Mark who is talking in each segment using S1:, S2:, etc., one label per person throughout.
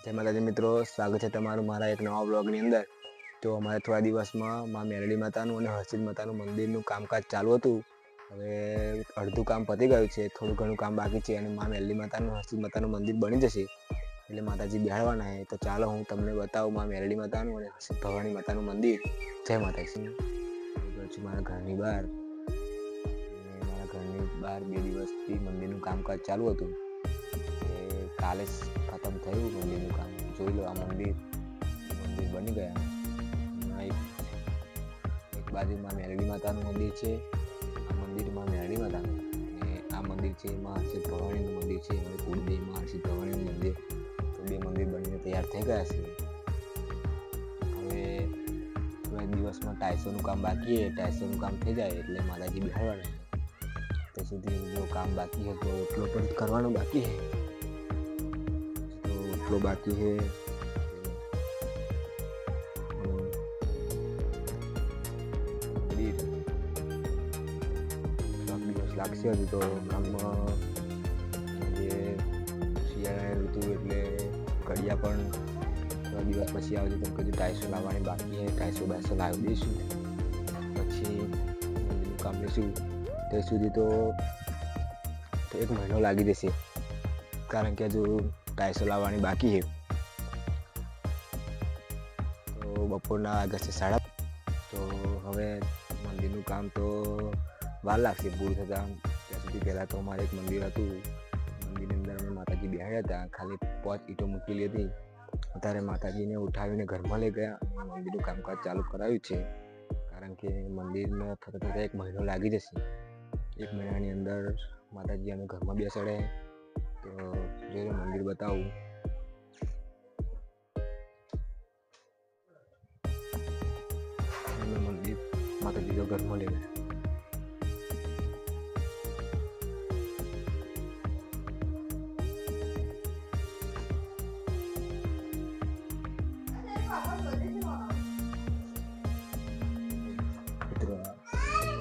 S1: જય માતાજી મિત્રો, સ્વાગત છે તમારું મારા એક નવા બ્લોગની અંદર। તો અમારે થોડા દિવસમાં માં મેરડી માતાનું અને હરસિદ્ધ માતાનું મંદિરનું કામકાજ ચાલુ હતું। હવે અડધું કામ પતી ગયું છે, થોડું ઘણું કામ બાકી છે અને માં મેરડી માતાનું હરસિદ્ધ માતાનું મંદિર બની જશે એટલે માતાજી બેહાડવાના છે। તો ચાલો હું તમને બતાવું માં મેરડી માતાનું અને હરસિદ્ધ ભવાની માતાનું મંદિર। જય માતાજી। મારા ઘરની બહાર બે દિવસથી મંદિરનું કામકાજ ચાલુ હતું। કાલે ખતમ થયું મંદિરનું કામ। જોઈ લો, આ મંદિર બની ગયા। એક બાજુમાં મેરડી માતાનું મંદિર છે, આ મંદિરમાં મેરડી માતાનું, અને આ મંદિર છે માં હરસિદ્ધ ભવાનીનું મંદિર છે અને કુળદેવીમાં હરસિદ્ધ ભવાનીનું મંદિર। તો બે મંદિર બનીને તૈયાર થઈ ગયા છે। હવે થોડા દિવસમાં ટાઇલ્સોનું કામ બાકી છે, ટાઇલ્સોનું કામ થઈ જાય એટલે માતાજી બેહાડવાના। ત્યાં સુધી જો કામ બાકી છે તો ઓટલો પણ કરવાનો બાકી છે। તો બાકી છે મંદિર દિવસ લાગશે હજુ તો ગામમાં। જે શિયાળાની ઋતુ એટલે કડિયા પણ થોડા દિવસ પછી આવશે। તો કીધું ટાઇલ્સો લાવવાની બાકી છે, ટાઇલ્સો બાઇલ્સો લાવી દઈશું પછી મંદિરનું કામ લઈશું। ત્યાં સુધી તો 1 મહિનો લાગી જશે, કારણ કે હજુ ટાઇલ્સો લાવવાની બાકી છે। તો બપોરના વાગ્યા છે 5:30। તો હવે મંદિરનું કામ તો વાર લાગશે પૂરું થતાં। ત્યાં સુધી પહેલાં તો અમારે એક મંદિર હતું, મંદિરની અંદર અમે માતાજી બેહાડ્યા હતા। ખાલી 5 ઈંટો મૂકેલી હતી। અત્યારે માતાજીને ઉઠાવીને ઘરમાં લઈ ગયા અને મંદિરનું કામકાજ ચાલુ કરાવ્યું છે, કારણ કે મંદિરને થતાં 1 મહિનો લાગી જશે। 1 મહિનાની અંદર માતાજી અમે ઘરમાં બેસાડે તો જોઈને મંદિર બતાવું। મંદિર માતાજી તો ઘરમાં લઈ ગયા।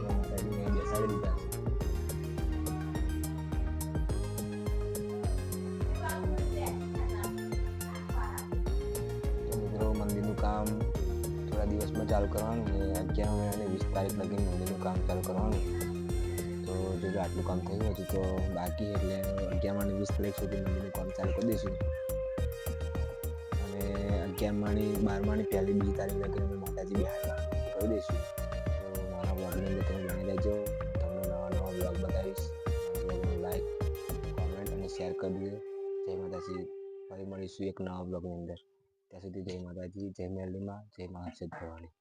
S1: માતાજીને બેસાડી દીધા છે। મંદિરનું કામ થોડા દિવસમાં ચાલુ કરવાનું છે। 11 મહિનાની 20 તારીખ લગી મંદિરનું કામ ચાલુ કરવાનું। તો જો આટલું કામ થયું હતું તો બાકી એટલે 11 અને 20 તારીખ સુધી મંદિરનું કામ ચાલુ કરી દઈશું અને 11 12 પહેલી બીજી તારીખ લગી અમે માતાજી બેહાડવાનું કરી દઈશું। તો મારા બ્લોગની અંદર તમે બની રહેજો, તમને નવા બ્લોગ બતાવીશ। બ્લોગને લાઈક, કોમેન્ટ અને શેર કરી દેજો। જય માતાજી। ફરી મળીશું એક નવા બ્લોગની અંદર। ત્યાં સુધી જય માતાજી, જય મેરડીમાં, જય મા હરસિદ્ધ ભવાની।